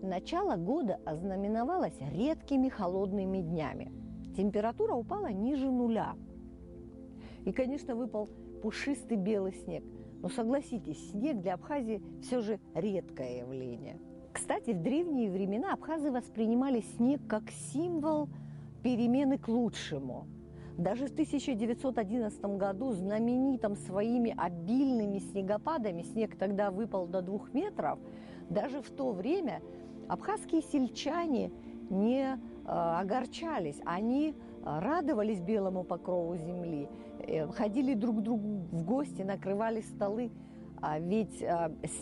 Начало года ознаменовалось редкими холодными днями. Температура упала ниже нуля. И, конечно, выпал пушистый белый снег. Но согласитесь, снег для Абхазии все же редкое явление. Кстати, в древние времена абхазы воспринимали снег как символ перемены к лучшему. Даже в 1911 году, знаменитым своими обильными снегопадами, снег тогда выпал до 2 метров, даже в то время абхазские сельчане не огорчались, они радовались белому покрову земли, ходили друг к другу в гости, накрывали столы, ведь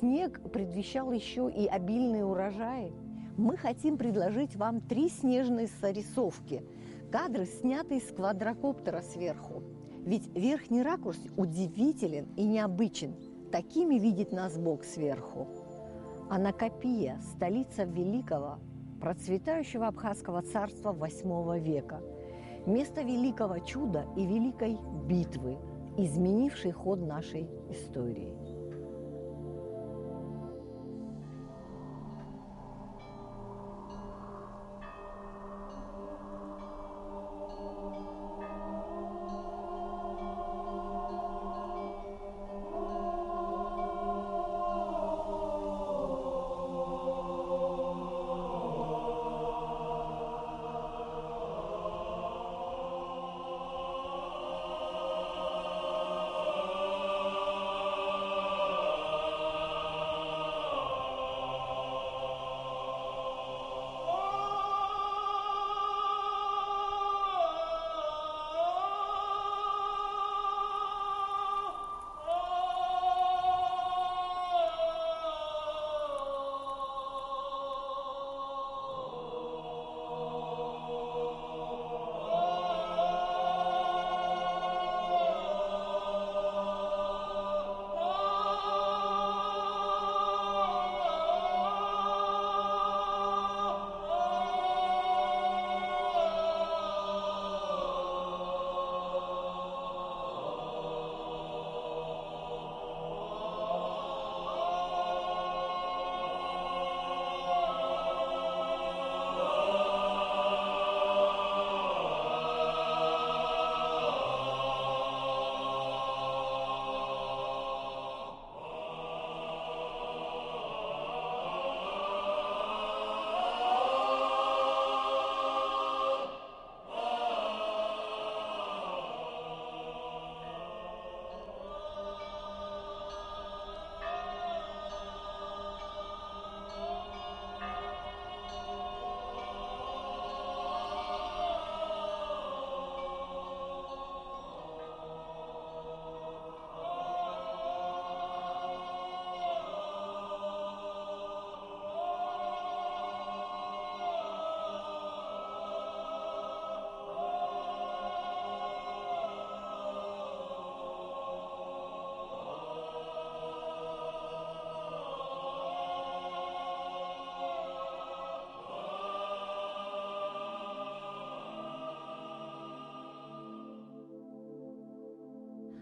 снег предвещал еще и обильные урожаи. Мы хотим предложить вам 3 снежные срисовки, кадры, снятые с квадрокоптера сверху. Ведь верхний ракурс удивителен и необычен, такими видит нас Бог сверху. Анакапия – столица великого, процветающего абхазского царства VIII века. Место великого чуда и великой битвы, изменившей ход нашей истории.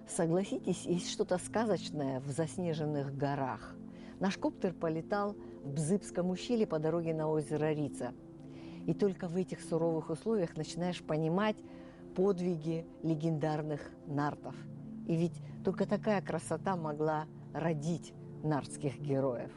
Согласитесь, есть что-то сказочное в заснеженных горах. Наш коптер полетал в Бзыбском ущелье по дороге на озеро Рица. И только в этих суровых условиях начинаешь понимать подвиги легендарных нартов. И ведь только такая красота могла родить нартских героев.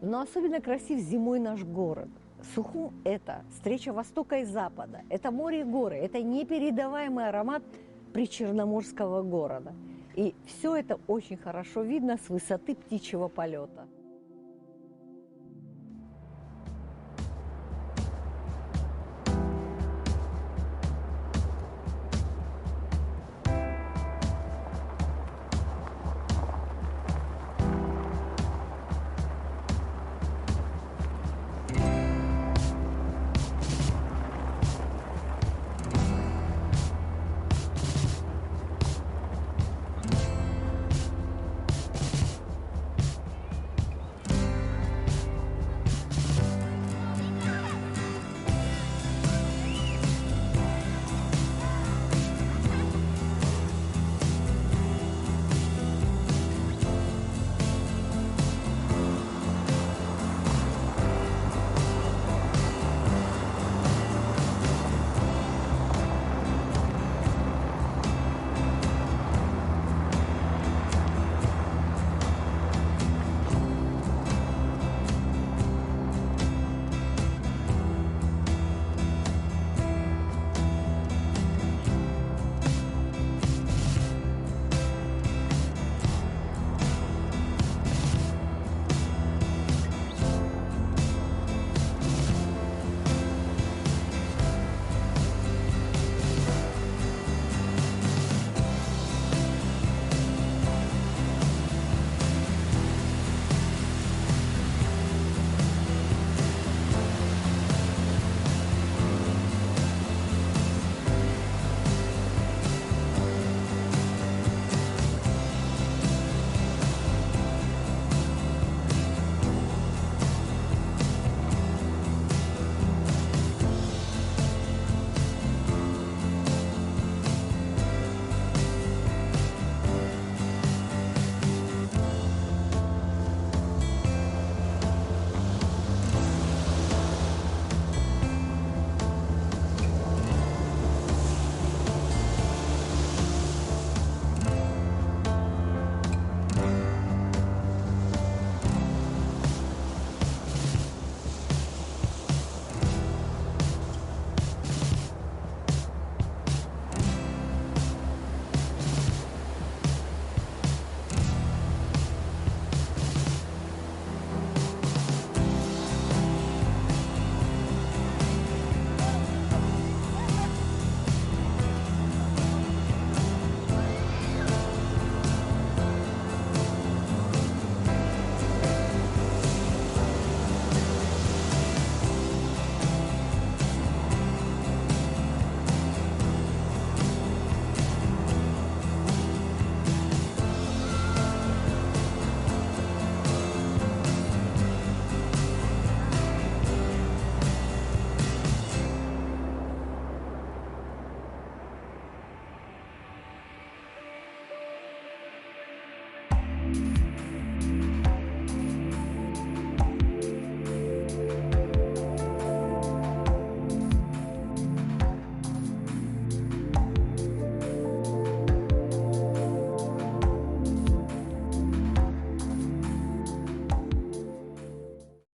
Но особенно красив зимой наш город. Сухум – это встреча Востока и Запада, это море и горы, это непередаваемый аромат причерноморского города. И все это очень хорошо видно с высоты птичьего полета.